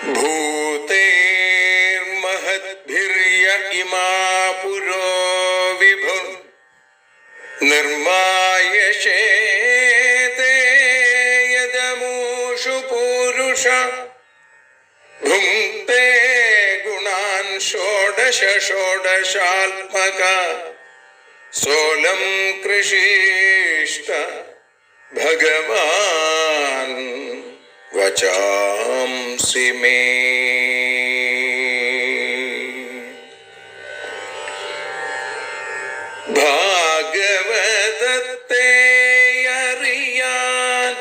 भूतेर्महद्भिर्य इमा पुरो विभुः निर्मायशेते यदमूषु पूरुष भुङ्क्ते गुणान् षोडश षोडशात्मका सोऽलं कृषीष्ट भगवान् वचांसि मे। ഭാഗവതത്തെ അറിയാൻ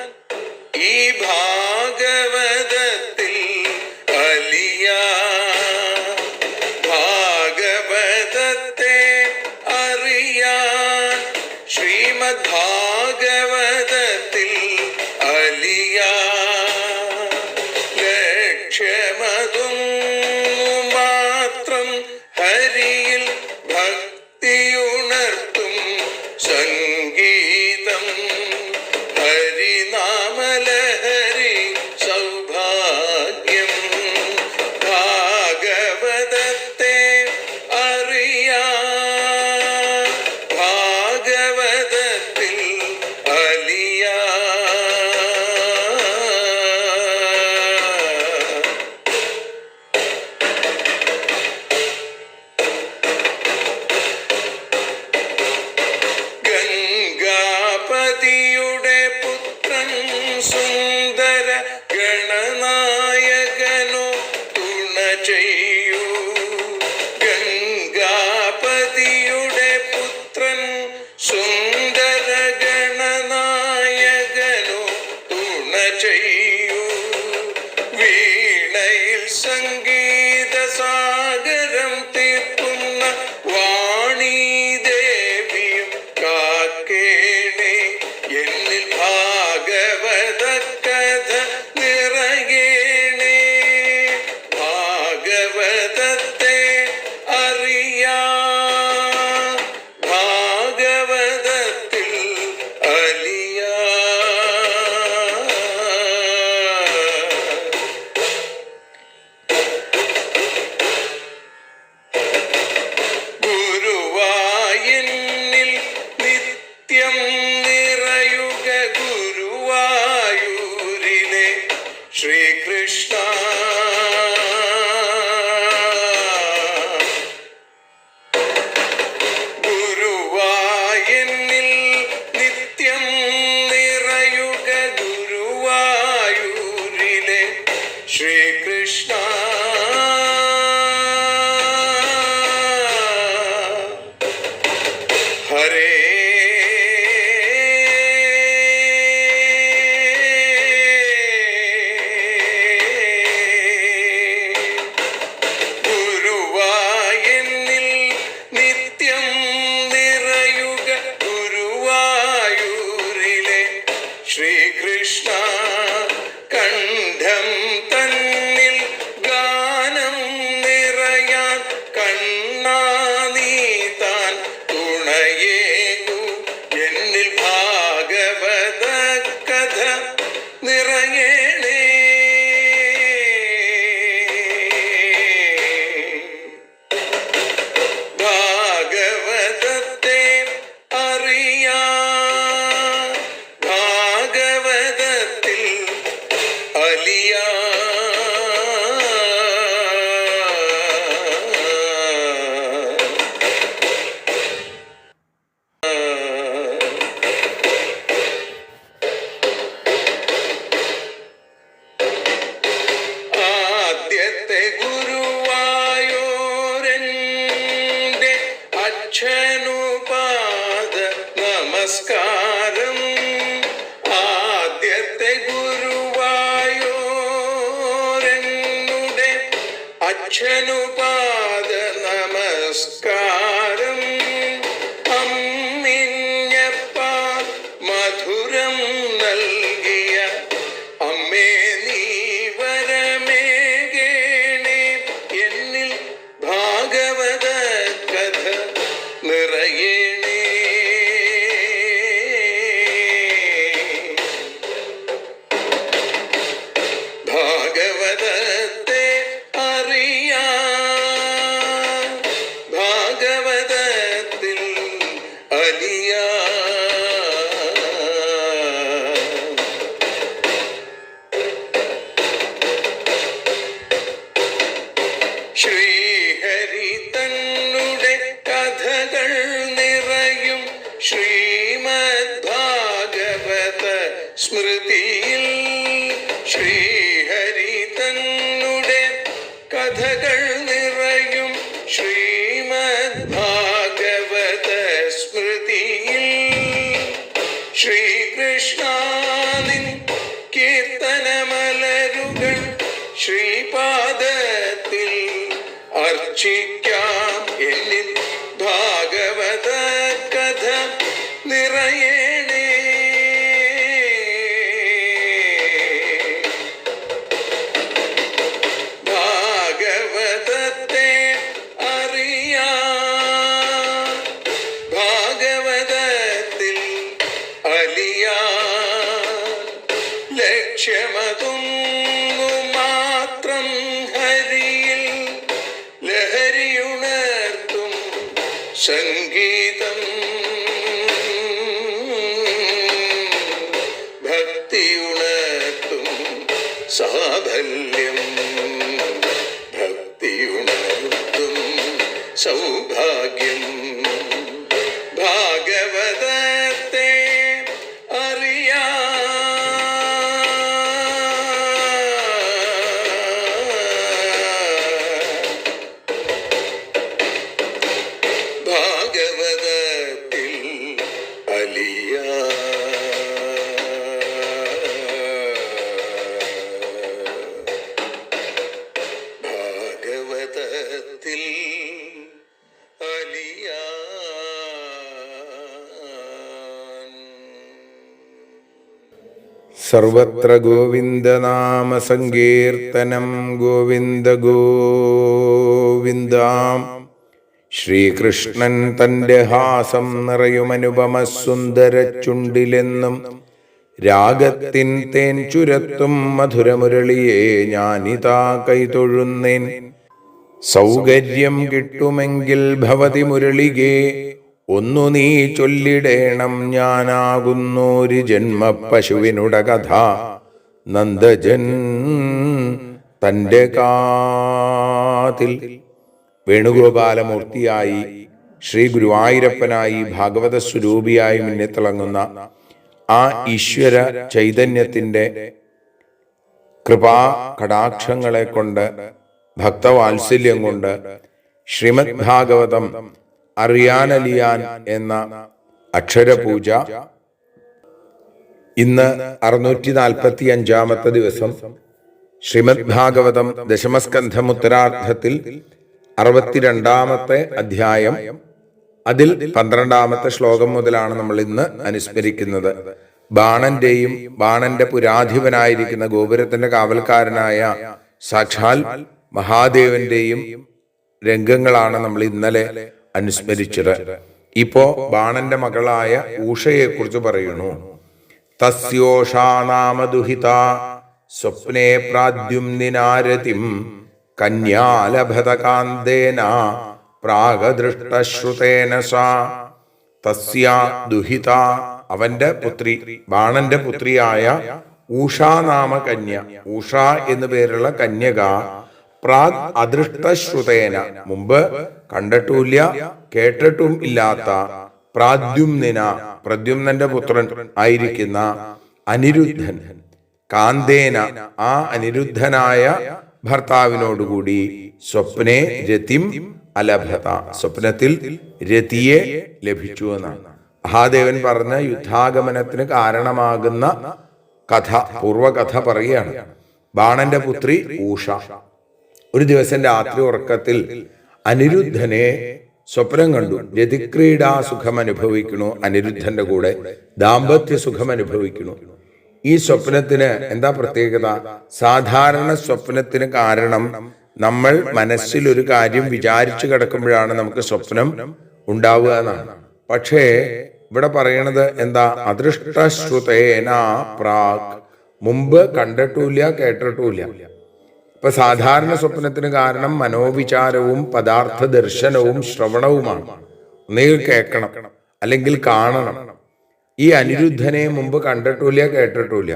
ഈ ഭാഗവതത്തിൽ അലിയാൻ, ഭാഗവതത്തെ അറിയാൻ ശ്രീമദ് ഭാഗവതത്തിൽ അലിയാൻ, ലക്ഷ്യമതും മാത്രം ഹരിയിൽ ഭക്തിയുണർത്തും സംഗീതം ഹരിനാമലഹരി സൗഭാഗ്യം. ഭാഗവതത്തെ അറിയാൻ ഭാഗവതത്തിൽ അലിയാൻ. ഗംഗാപതിയുടെ പുത്രൻ സുന്ദര ഗണനായകനോ തുണ ചെയ്യൂ. ഗംഗാപതിയുടെ പുത്രൻ സുന്ദര ഗണനായകനോ തുണ ചെയ്യൂ. വീണയിൽ സംഗീത സാഗരം തീർക്കുന്ന വാണീദേവിയും കാക്കേണേ എന്നിൽ ഭാഗവത കഥ നിറയേണേ. ഭാഗവതത്തെ അറിയാൻ ഭാഗവതത്തിൽ അലിയാൻ. ഗുരുവായൂരിൽ നിത്യം നിറയുക ഗുരുവായൂരിലെ ശ്രീകൃഷ്ണ. ഗുരുവായൂരിൽ നിത്യം നിറയുക ഗുരുവായൂരിലെ ശ്രീകൃഷ്ണ. ഹരേ ഗുരുവായൂരിൽ നിത്യം നിറയുക ഗുരുവായൂരിലെ ശ്രീകൃഷ്ണ. കണ്ഠം തന്നിൽ ഗാനം നിറയാൻ കണ്ണാ നീ താൻ തുണയേകു. എന്നിൽ ഭാഗവത കഥ നിറയേണേ. ഭാഗവതത്തെ അറിയാൻ ഭാഗവതത്തിൽ അലിയാൻ. ആദ്യത്തെ ഗുരുവായൂരന്റെ അച്ഛനുപാദ നമസ്കാരം. ആദ്യത്തെ ഗുരുവായൂരനുടെ അച്ഛനുപാദ നമസ്കാരം. അമ്മിഞ്ഞപ്പാൽ മധുരം നൽകിയ അമ്മേ നീ വരമേകേണേ. എന്നിൽ ഭാഗവത കഥ നിറയേണേ. ഭാഗവതത്തെ ശ്രീഹരി തന്നുടെ കഥകൾ നിറയും ശ്രീമദ് ഭാഗവത സ്മൃതിയിൽ. ശ്രീഹരി തന്നുടെ കഥകൾ നിറയും ശ്രീമദ് ഭാഗവത സ്മൃതിയിൽ. ശ്രീകൃഷ്ണാനിൻ കീർത്തനമലരുകൾ ശ്രീപാദത്തിൽ അർച്ചിക്കാം. എന്നിൽ ഭാഗവത കഥ നിറയണേ. ഭാഗവതത്തെ അറിയാം, ഭാഗവതത്തിൽ അലിയാൻ. ലക്ഷ്യമതൊന്നു മാത്രം ഹരിയിൽ ലഹരിയുണർത്തും സംഗീതം. ഭക്തിയുണർത്തും സാഫല്യം, ഭക്തിയുണർത്തും സൗഭാഗ്യം. ഭാഗവതത്തെ അറിയാം, ഭാഗവതത്തിൽ അലിയാൻ. ഭാഗവതത്തിൽ അലിയാൻ. സർവത്ര ഗോവിന്ദനാമ സങ്കീർത്തനം. ഗോവിന്ദ ഗോവിന്ദ. ശ്രീകൃഷ്ണൻ തൻ്റെ ഹാസം നിറയുമനുപമ സുന്ദര ചുണ്ടിലെന്നും രാഗത്തിൻ തേൻ ചുരത്തും മധുരമുരളിയെ ഞാനിതാ കൈതൊഴുന്നേൻ. സൗകര്യം കിട്ടുമെങ്കിൽ ഭവതി മുരളികേ ഒന്നു നീ ചൊല്ലിടേണം. ഞാനാകുന്നോരു ജന്മ പശുവിനുട കഥ നന്ദജൻ തൻ്റെ കാതിൽ. വേണുഗോപാലമൂർത്തിയായി ശ്രീ ഗുരുവായൂരപ്പനായി ഭാഗവത സ്വരൂപിയായി മിന്നിത്തിളങ്ങുന്ന ആ ഈശ്വര ചൈതന്യത്തിൻ്റെ കൃപാ കടാക്ഷങ്ങളെ കൊണ്ട്, ഭക്തവാത്സല്യം കൊണ്ട് ശ്രീമദ് ഭാഗവതം അറിയാനലിയാൻ എന്ന അക്ഷരപൂജ ഇന്ന് 645 ദിവസം. ശ്രീമദ് ഭാഗവതം ദശമസ്കന്ധം ഉത്തരാർദ്ധത്തിൽ 62 അധ്യായം, അതിൽ 12 ശ്ലോകം മുതലാണ് നമ്മൾ ഇന്ന് അനുസ്മരിക്കുന്നത്. ബാണന്റെയും ബാണന്റെ പുരാധിപനായിരിക്കുന്ന ഗോപുരത്തിന്റെ കാവൽക്കാരനായ സാക്ഷാൽ മഹാദേവന്റെയും രംഗങ്ങളാണ് നമ്മൾ ഇന്നലെ അനുസ്മരിച്ചത്. ഇപ്പോ ബാണന്റെ മകളായ ഊഷയെ കുറിച്ച് പറയുന്നു. തസ്യോഷാ നാമ ദുഹിത സ്വപ്നേ പ്രാദ്യുമ്നിനാരതിം കന്യാലഭതകാന്തേന പ്രാഗദൃഷ്ടശ്രുതേന സാ. തസ്യ ദുഹിത, അവന്റെ പുത്രി, ബാണന്റെ പുത്രിയായ ഊഷാനാമ കന്യ, ഉഷ എന്നു പേരുള്ള കന്യക, പ്രാഗ് അദൃഷ്ടശ്രുതേന, മുമ്പ് കണ്ടിട്ടുമില്ല കേട്ടിട്ടും ഇല്ലാത്ത, പ്രാദ്യുമ്നിന, പ്രദ്യുമ്നന്റെ പുത്രൻ ആയിരിക്കുന്ന അനിരുദ്ധൻ, കാന്തേന, ആ അനിരുദ്ധനായ ഭർത്താവിനോടുകൂടി സ്വപ്നെ രതിം അലഭത, സ്വപ്നത്തിൽ രതിയെ ലഭിച്ചു എന്നാണ്. മഹാദേവൻ പറഞ്ഞ യുദ്ധാഗമനത്തിന് കാരണമാകുന്ന കഥ, പൂർവകഥ പറയുകയാണ്. ബാണന്റെ പുത്രി ഊഷ ഒരു ദിവസം രാത്രി ഉറക്കത്തിൽ അനിരുദ്ധനെ സ്വപ്നം കണ്ടു. രതിക്രീഡാ സുഖം അനുഭവിക്കണു, അനിരുദ്ധന്റെ കൂടെ ദാമ്പത്യ സുഖം അനുഭവിക്കണു. ഈ സ്വപ്നത്തിന് എന്താ പ്രത്യേകത? സാധാരണ സ്വപ്നത്തിന് കാരണം നമ്മൾ മനസ്സിൽ ഒരു കാര്യം വിചാരിച്ചു കിടക്കുമ്പോഴാണ് നമുക്ക് സ്വപ്നം ഉണ്ടാവുക എന്നാണ്. പക്ഷേ ഇവിടെ പറയണത് എന്താ? അദൃഷ്ടശ്രുതേന പ്രാഗ്, മുമ്പ് കണ്ടിട്ടുമില്ല കേട്ടിട്ടുമില്ല. ഇപ്പൊ സാധാരണ സ്വപ്നത്തിന് കാരണം മനോവിചാരവും പദാർത്ഥ ദർശനവും ശ്രവണവുമാണ്. ഒന്നുകിൽ കേൾക്കണം അല്ലെങ്കിൽ കാണണം. ഈ അനിരുദ്ധനെ മുമ്പ് കണ്ടിട്ടില്ല കേട്ടിട്ടില്ല.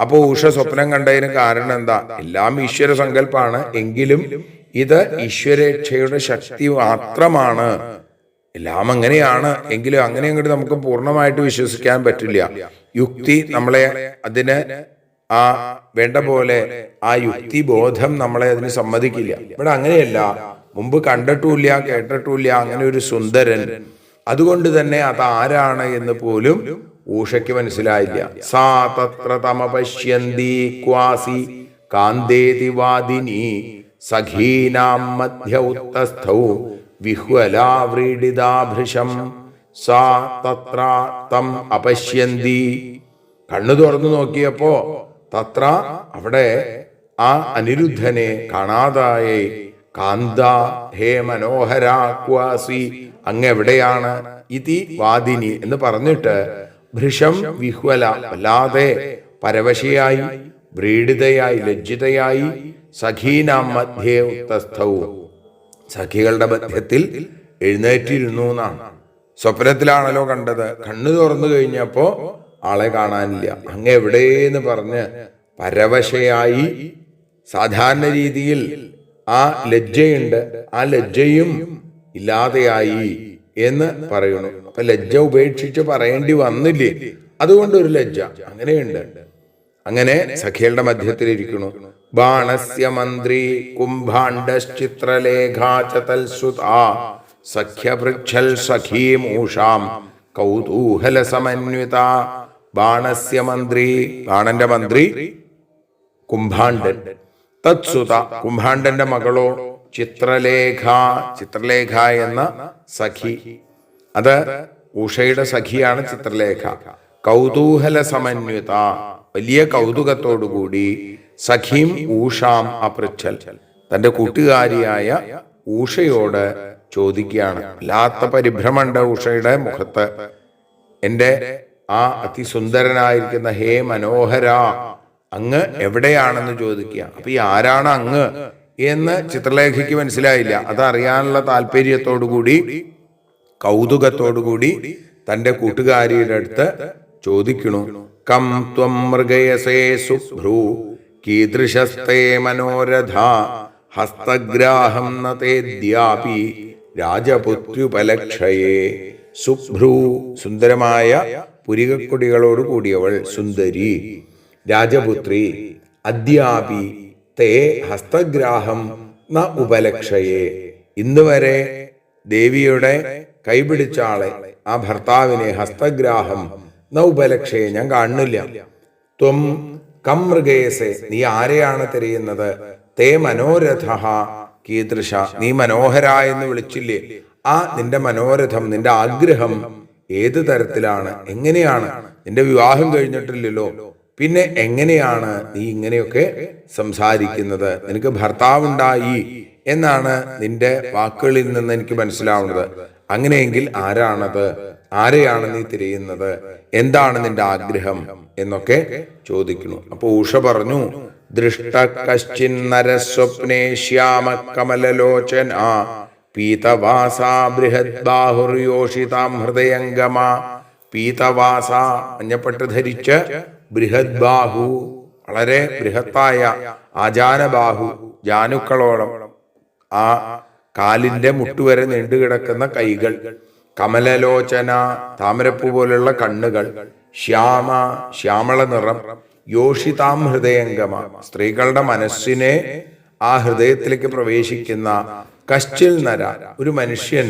അപ്പൊ ഉഷ സ്വപ്നം കണ്ടതിന് കാരണം എന്താ? എല്ലാം ഈശ്വര സങ്കല്പാണ്. എങ്കിലും ഇത് ഈശ്വരേച്ഛയുടെ ശക്തി മാത്രമാണ്. എല്ലാം അങ്ങനെയാണ് എങ്കിലും അങ്ങനെ അങ്ങോട്ട് നമുക്ക് പൂർണ്ണമായിട്ട് വിശ്വസിക്കാൻ പറ്റില്ല. യുക്തി നമ്മളെ അതിന് ആ വേണ്ട പോലെ ആ യുക്തി ബോധം നമ്മളെ അതിന് സമ്മതിക്കില്ല. ഇവിടെ അങ്ങനെയല്ല, മുമ്പ് കണ്ടിട്ടുമില്ല കേട്ടിട്ടുമില്ല അങ്ങനെ ഒരു സുന്ദരൻ. അതുകൊണ്ട് തന്നെ അതാരാണ് എന്ന് പോലും ഊഷയ്ക്ക് മനസ്സിലായില്ല. സാ തത്ര തമപശ്യന്തി ക്വാസി കാന്തേതി വാദിനി സഖീനാം മധ്യ ഉത്തസ്ഥൗ വിഹ്വലാ വ്രീഡിതാഭൃശം. സാ തത്ര തം അപശ്യന്തി. കണ്ണു തുറന്നു നോക്കിയപ്പോ തത്ര അവിടെ ആ അനിരുദ്ധനെ കാണാതായേ. കാന്ത ഹേ മനോഹര ക്വാസി, അങ്ങ് എവിടെയാണ്? ഇതി വാദിനി എന്ന് പറഞ്ഞിട്ട് ഭൃശം വിഹ്വല, വല്ലാതെ പരവശയായി, വ്രീഡിതയായി, ലജ്ജിതയായി, സഖീനാം മധ്യേ ഉത്തസ്ഥവും, സഖികളുടെ മധ്യത്തിൽ എഴുന്നേറ്റിരുന്നു എന്നാണ്. സ്വപ്നത്തിലാണല്ലോ കണ്ടത്. കണ്ണു തുറന്നു കഴിഞ്ഞപ്പോ ആളെ കാണാനില്ല. അങ്ങ് എവിടെയെന്ന് പറഞ്ഞ് പരവശയായി, സാധാരണ രീതിയിൽ ആ ലജ്ജയുണ്ട്, ആ ലജ്ജയും ഇല്ലാതെയായി എന്ന് പറയുന്നു. അപ്പൊ ലജ്ജ ഉപേക്ഷിച്ച് പറയേണ്ടി വന്നില്ലേ, അതുകൊണ്ട് ഒരു ലജ്ജ അങ്ങനെയുണ്ട്. അങ്ങനെ സഖികളുടെ മധ്യത്തിലിരിക്കുന്നു. ബാണസ്യ മന്ത്രി കുംഭാണ്ഡശ്ചിത്രലേഖാചതൽസുതാ സഖ്യപൃച്ഛൽ സഖീമൂഷാം കൗതൂഹല സമന്വിത. ബാണസ്യ മന്ത്രി, ബാണന്റെ മന്ത്രി കുംഭാണ്ഡൻ. തത്സുത, കുംഭാണ്ഡന്റെ മകളോ ചിത്രലേഖ, ചിത്രലേഖ എന്ന സഖി. അത് ഉഷയുടെ സഖിയാണ് ചിത്രലേഖ. കൗതൂഹല സമന്വിത, വലിയ കൗതുകത്തോടുകൂടി സഖീം ഊഷാം അപൃച്ഛൽ, തന്റെ കൂട്ടുകാരിയായ ഊഷയോട് ചോദിക്കുകയാണ്. വല്ലാത്ത പരിഭ്രമമുണ്ട് ഉഷയുടെ മുഖത്ത്. എന്റെ ആ അതിസുന്ദരനായിരിക്കുന്ന ഹേ മനോഹര, അങ്ങ് എവിടെയാണെന്ന് ചോദിക്കുക. അപ്പൊ ഈ ആരാണ് അങ്ങ് എന്ന് ചിത്രലേഖയ്ക്ക് മനസ്സിലായില്ല. അതറിയാനുള്ള താല്പര്യത്തോടുകൂടി, കൗതുകത്തോടുകൂടി തന്റെ കൂട്ടുകാരിയുടെ അടുത്ത് ചോദിക്കണു. കം ത്വം മൃഗയസേ സുഭ്രൂ കീദൃശസ്തേ മനോരഥ ഹസ്തഗ്രാഹം നതേദ്യാപി രാജപുത്ര്യുപലക്ഷയേ. സുഭ്രൂ, സുന്ദരമായ പുരികക്കൊടികളോട് കൂടിയവൾ, സുന്ദരി, രാജപുത്രി. അദ്യാപി തേ ഹസ്തഗ്രാഹം ന ഉപലക്ഷയേ, ഇന്ന് വരെ ദേവിയുടെ കൈപിടിച്ച ആളെ, ആ ഭർത്താവിനെ, ഹസ്തഗ്രാഹം ന ഉപലക്ഷയെ, ഞാൻ കാണുന്നില്ല. ത്വം കം മൃഗേസെ, നീ ആരെയാണ് തിരയുന്നത്? തേ മനോരഥ കീദൃശ, നീ മനോഹര എന്ന് വിളിച്ചില്ലേ, ആ നിന്റെ മനോരഥം, നിന്റെ ആഗ്രഹം ഏത് തരത്തിലാണ്? എങ്ങനെയാണ്? നിന്റെ വിവാഹം കഴിഞ്ഞിട്ടില്ലല്ലോ, പിന്നെ എങ്ങനെയാണ് നീ ഇങ്ങനെയൊക്കെ സംസാരിക്കുന്നത്? നിനക്ക് ഭർത്താവുണ്ടായി എന്നാണ് നിന്റെ വാക്കുകളിൽ നിന്ന് എനിക്ക് മനസ്സിലാവുന്നത്. അങ്ങനെയെങ്കിൽ ആരാണത്? ആരെയാണ് നീ തിരയുന്നത്? എന്താണ് നിന്റെ ആഗ്രഹം എന്നൊക്കെ ചോദിക്കുന്നു. അപ്പൊ ഉഷ പറഞ്ഞു, ദൃഷ്ട കശ്ചിൻ നരസ്വപ്നേ ശ്യാമ കമലലോചന പീതവാസ ബൃഹത് ബാഹുർയോഷിതാം ഹൃദയംഗമ. പീതവാസ, മഞ്ഞപ്പെട്ട് ധരിച്ച്, ബൃഹത് ബാഹു, വളരെ ബൃഹത്തായ, ആജാനബാഹു, ജാനുക്കളോളം ആ കാലിന്റെ മുട്ടുവരെ നീണ്ടുകിടക്കുന്ന കൈകൾ, കമലലോചന, താമരപ്പൂ പോലുള്ള കണ്ണുകൾ, ശ്യാമ, ശ്യാമള നിറം, യോഷിതാം ഹൃദയംഗമ, സ്ത്രീകളുടെ മനസ്സിനെ ആ ഹൃദയത്തിലേക്ക് പ്രവേശിക്കുന്ന, കശ്ചിൽ നര, ഒരു മനുഷ്യൻ,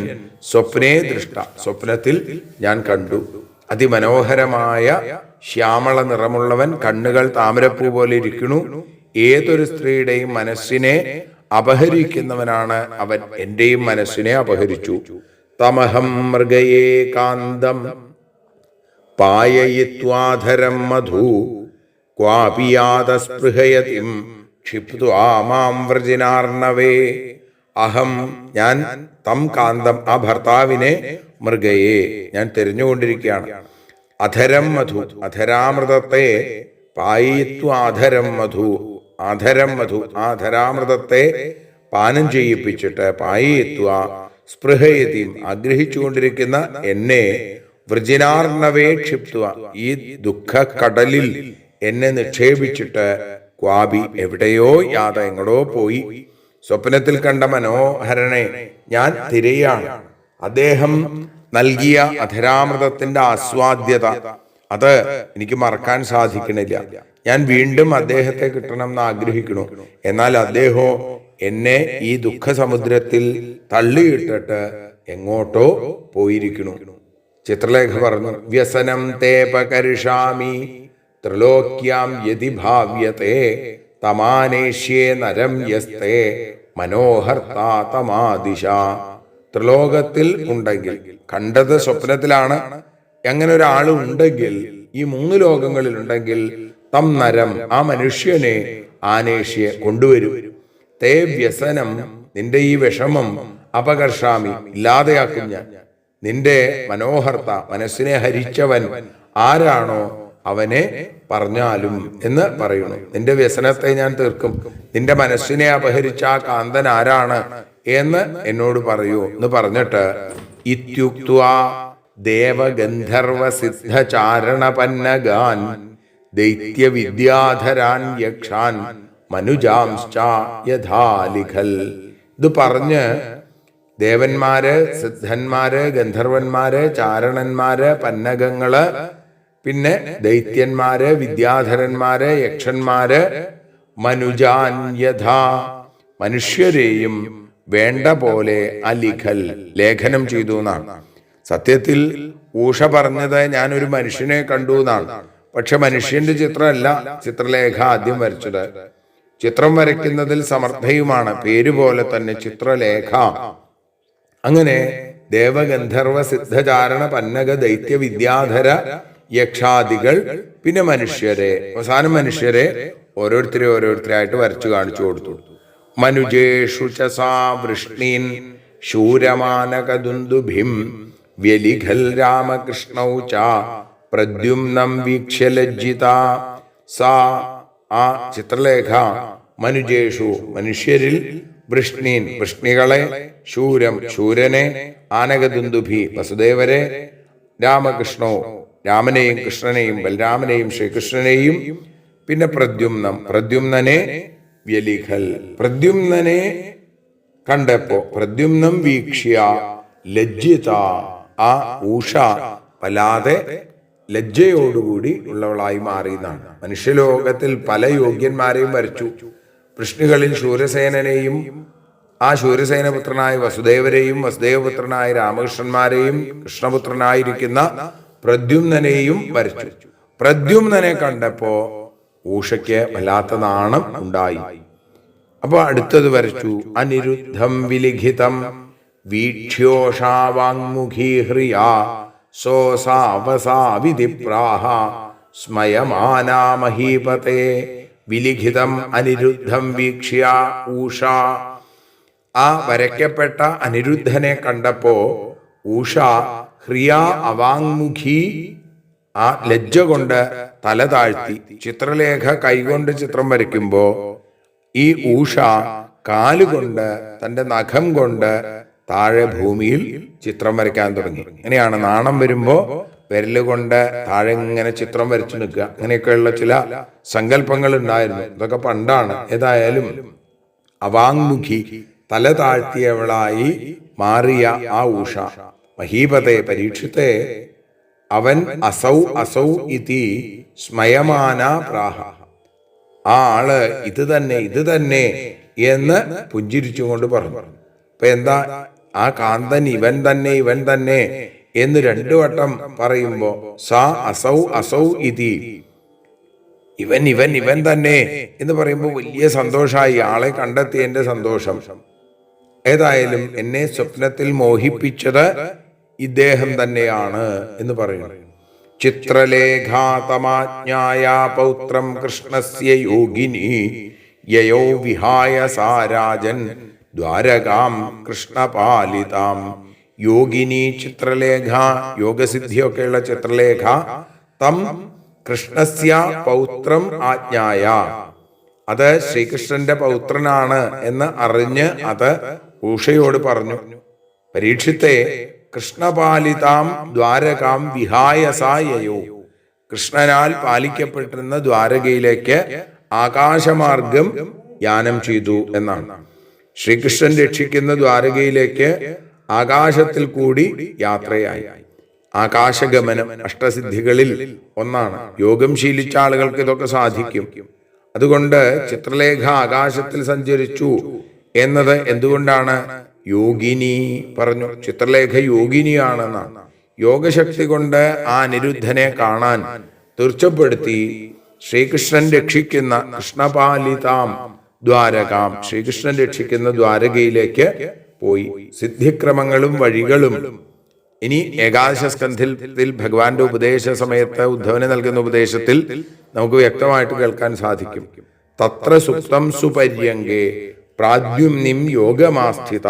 സ്വപ്നേ ദൃഷ്ട, സ്വപ്നത്തിൽ ഞാൻ കണ്ടു, അതിമനോഹരമായ ശ്യാമള നിറമുള്ളവൻ, കണ്ണുകൾ താമരപ്പൂ പോലെ ഇരിക്കുന്നു. ഏതൊരു സ്ത്രീയുടെയും മനസ്സിനെ അപഹരിക്കുന്നവനാണ് അവൻ. എന്റെയും മനസ്സിനെ അപഹരിച്ചു. തമഹം മൃഗയേ കാന്തം പായയിത്വാധരം മധു ക്വാപിയാതസ്പൃഹയതിം ക്ഷിപ്ത്വാ മാം വ്രജിനാർണവേ. അഹം, ഞാൻ, തം കാന്തം, ആ ഭർത്താവിനെ, മൃഗയെ, ഞാൻ തിരഞ്ഞുകൊണ്ടിരിക്കുകയാണ്. അധരം മധു, അധരാമൃതത്തെ, പായിത്വാധരം മധു, ആധരം മധു, ആ ധരാമൃതത്തെ പാനം ചെയ്യിപ്പിച്ചിട്ട്, പായിത്വ സ്പൃഹയതി, ആഗ്രഹിച്ചുകൊണ്ടിരിക്കുന്ന എന്നെ, വൃജിനാർണവേ ക്ഷിപ്ത്വ, ഈ ദുഃഖക്കടലിൽ എന്നെ നിക്ഷേപിച്ചിട്ട്, ക്വാബി, എവിടെയോ യാത, എങ്ങടോ പോയി, സ്വപ്നത്തിൽ കണ്ട മനോഹരനെ ഞാൻ തിരയാണ്. അദ്ദേഹം നൽകിയ അധരാമൃതത്തിന്റെ ആസ്വാദ്യത അത് എനിക്ക് മറക്കാൻ സാധിക്കണില്ല. ഞാൻ വീണ്ടും അദ്ദേഹത്തെ കിട്ടണം എന്ന് ആഗ്രഹിക്കണു. എന്നാൽ അദ്ദേഹം എന്നെ ഈ ദുഃഖസമുദ്രത്തിൽ തള്ളിയിട്ടിട്ട് എങ്ങോട്ടോ പോയിരിക്കണു. ചിത്രലേഖ പറഞ്ഞു, വ്യസനം തേപകരിഷാമി ത്രിലോക്യാം യതി ഭാവ്യത്തെ തമാനേഷ്യേ നരം യസ്തേ മനോഹർത്താ തമാദിശ. ത്രിലോകത്തിൽ ഉണ്ടെങ്കിൽ, കണ്ടത് സ്വപ്നത്തിലാണ്, അങ്ങനെ ഒരാൾ ഉണ്ടെങ്കിൽ, ഈ 3 ലോകങ്ങളിൽ ഉണ്ടെങ്കിൽ, തം നരം ആ മനുഷ്യനെ ആനേഷ്യ കൊണ്ടുവരും. തേ വ്യസനം നിന്റെ ഈ വിഷമം അപകർഷാമി ഇല്ലാതെയാക്കും ഞാൻ. നിന്റെ മനോഹർത്ത മനസ്സിനെ ഹരിച്ചവൻ ആരാണോ അവനെ പറഞ്ഞാലും എന്ന് പറയുന്നു. നിന്റെ വ്യസനത്തെ ഞാൻ തീർക്കും. നിന്റെ മനസ്സിനെ അപഹരിച്ച ആ കാന്തൻ ആരാണ് എന്ന് എന്നോട് പറയൂ എന്ന് പറഞ്ഞിട്ട് ഇത്യുക്ത്വാ ദേവഗന്ധർവ സിദ്ധചാരണപന്നഗാൻ ദൈത്യ വിദ്യാധരാൻ യക്ഷാൻ മനുജാംശ്ച യഥാലിഖൽ. ഇത് പറഞ്ഞ് ദേവന്മാര്, സിദ്ധന്മാര്, ഗന്ധർവന്മാര്, ചാരണന്മാര്, പന്നഗങ്ങള്, പിന്നെ ദൈത്യന്മാര്, വിദ്യാധരന്മാര്, യക്ഷന്മാര്, മനുജാൻ യഥാ മനുഷ്യരെയും വേണ്ട പോലെ അലിഖൽ ലേഖനം ചെയ്തു എന്നാണ്. സത്യത്തിൽ ഊഷ പറഞ്ഞത് ഞാനൊരു മനുഷ്യനെ കണ്ടു എന്നാണ്. പക്ഷെ മനുഷ്യന്റെ ചിത്രമല്ല ചിത്രലേഖ ആദ്യം വരച്ചത്. ചിത്രം വരയ്ക്കുന്നതിൽ സമർത്ഥയുമാണ്, പേര് പോലെ തന്നെ ചിത്രലേഖ. അങ്ങനെ ദേവഗന്ധർവ സിദ്ധചാരണ പന്നഗ ദൈത്യ വിദ്യാധര യക്ഷാദികൾ, പിന്നെ മനുഷ്യരെ, അവസാനം മനുഷ്യരെ ഓരോരുത്തരായിട്ട് വരച്ചു കാണിച്ചു കൊടുത്തു. മനുജേഷു ച സാ വൃഷ്ണീൻ ശൂരമാനകദുന്ദുഭിം വ്യലിഖൽ രാമകൃഷ്ണൗ ച പ്രദ്യുമ്നം വീക്ഷ്യ ലജ്ജിത. സാ ആ ചിത്രലേഖ മനുജേഷു മനുഷ്യരിൽ, വൃഷ്ണീൻ വൃഷ്ണികളെ, ശൂരം ശൂരനെ, ആനകദുന്ദുഭി വസുദേവരെ, രാമകൃഷ്ണോ രാമനെയും കൃഷ്ണനെയും ബലരാമനെയും ശ്രീകൃഷ്ണനെയും, പിന്നെ പ്രദ്യുമ്നം പ്രദ്യുമ്നനെ, വ്യലിഖൽ പ്രദ്യുമ്നനെ കണ്ടപ്പോ, പ്രദ്യുമ്നം വീക്ഷ്യ ലജ്ജിത ആ ഊഷ വല്ലാതെ ലജ്ജയോടുകൂടി ഉള്ളവളായി മാറിയെന്നാണ്. മനുഷ്യലോകത്തിൽ പല യോഗ്യന്മാരെയും വരച്ചു. വൃഷ്ണികളിൽ ശൂരസേനനെയും, ആ ശൂരസേനപുത്രനായ വസുദേവരെയും, വസുദേവപുത്രനായ രാമകൃഷ്ണന്മാരെയും, കൃഷ്ണപുത്രനായിരിക്കുന്ന പ്രദ്യുമ്നനെയും വരച്ചു. പ്രദ്യുമ്നനെ കണ്ടപ്പോ ഊഷയ്ക്ക് വല്ലാത്ത നാണം ഉണ്ടായി. അപ്പൊ അടുത്തത് വരച്ചു. അനിരുദ്ധം വിലിഖിതം വീക്ഷ്യോഷാവാങ്മുഖീ ഹ്രിയാ സോസാവസാവിധിപ്രാഹ സ്മയമാനാ മഹീപതേ. വിലിഖിതം അനിരുദ്ധം വീക്ഷ്യ ഊഷ. ആ വരയ്ക്കപ്പെട്ട അനിരുദ്ധനെ കണ്ടപ്പോ ഊഷ ഹ്രിയ അവാങ്മുഖി ആ ലജ്ജ കൊണ്ട് തല താഴ്ത്തി. ചിത്രലേഖ കൈകൊണ്ട് ചിത്രം വരയ്ക്കുമ്പോ ഈ ഊഷ കാലുകൊണ്ട്, തന്റെ നഖം കൊണ്ട് താഴെ ഭൂമിയിൽ ചിത്രം വരയ്ക്കാൻ തുടങ്ങി. അങ്ങനെയാണ് നാണം വരുമ്പോ വിരലുകൊണ്ട് താഴെ ഇങ്ങനെ ചിത്രം വരച്ചു നിൽക്കുക. അങ്ങനെയൊക്കെയുള്ള ചില സങ്കല്പങ്ങൾ ഉണ്ടായിരുന്നു. ഇതൊക്കെ പണ്ടാണ്. ഏതായാലും അവാങ്മുഖി തല താഴ്ത്തിയവളായി മാറിയ ആ ഊഷ മഹീപതേ പരീക്ഷിത്തെ അവൻ അസൗ അസൗ ഇതി സ്മയമാന പ്രാഹ. ആ ആള് ഇത് തന്നെ എന്ന് പുഞ്ചിരിച്ചുകൊണ്ട് പറഞ്ഞു. അപ്പൊ എന്താ, ആ കാന്തൻ ഇവൻ തന്നെ എന്ന് 2 വട്ടം പറയുമ്പോ സാ അസൗ അസൗ ഇതി ഇവൻ തന്നെ എന്ന് പറയുമ്പോ വലിയ സന്തോഷമായി. ആളെ കണ്ടെത്തിയതിന്റെ സന്തോഷം. ഏതായാലും എന്നെ സ്വപ്നത്തിൽ മോഹിപ്പിച്ചത് ഇദ്ദേഹം തന്നെയാണ് എന്ന് പറയുന്നു. ചിത്രലേഖാതമാജ്ഞായ പൗത്രം കൃഷ്ണസ്യ യോഗിനി യയോ വിഹായ സാരാജൻ ദ്വാരകാം കൃഷ്ണപാലിതാം. യോഗിനി ചിത്രലേഖ, യോഗസിദ്ധിയൊക്കെയുള്ള ചിത്രലേഖ, തം കൃഷ്ണസ്യ പൗത്രം ആജ്ഞായ, അത് ശ്രീകൃഷ്ണന്റെ പൗത്രനാണ് എന്ന് അറിഞ്ഞ് അത് ഊഷയോട് പറഞ്ഞു. പരീക്ഷിത്തെ കൃഷ്ണപാലിതാം ദ്വാരകാം വിഹായസായയോ, കൃഷ്ണനാൽ പാലിക്കപ്പെട്ടിരുന്ന ദ്വാരകയിലേക്ക് ആകാശമാർഗം യാനം ചെയ്തു എന്നാണ്. ശ്രീകൃഷ്ണൻ രക്ഷിക്കുന്ന ദ്വാരകയിലേക്ക് ആകാശത്തിൽ കൂടി യാത്രയായി. ആകാശഗമനം അഷ്ടസിദ്ധികളിൽ ഒന്നാണ്. യോഗം ശീലിച്ച ആളുകൾക്ക് ഇതൊക്കെ സാധിക്കും. അതുകൊണ്ട് ചിത്രലേഖ ആകാശത്തിൽ സഞ്ചരിച്ചു എന്നത് എന്തുകൊണ്ടാണ്? യോഗിനി പറഞ്ഞു. ചിത്രലേഖ യോഗിനിയാണെന്നാണ്. യോഗശക്തി കൊണ്ട് ആ അനിരുദ്ധനെ കാണാൻ തീർച്ചപ്പെടുത്തി ശ്രീകൃഷ്ണൻ രക്ഷിക്കുന്ന കൃഷ്ണപാലിതാം ദ്വാരകാം, ശ്രീകൃഷ്ണൻ രക്ഷിക്കുന്ന ദ്വാരകയിലേക്ക് പോയി. സിദ്ധിക്രമങ്ങളും വഴികളും ഇനി ഏകാദശ സ്കന്ധത്തിൽ ഭഗവാന്റെ ഉപദേശ സമയത്ത് ഉദ്ധവന് നൽകുന്ന ഉപദേശത്തിൽ നമുക്ക് വ്യക്തമായിട്ട് കേൾക്കാൻ സാധിക്കും. തത്ര സുപ്തം സുപര്യങ്കേ പ്രാദ്യുമ്നിം യോഗമാസ്ഥിത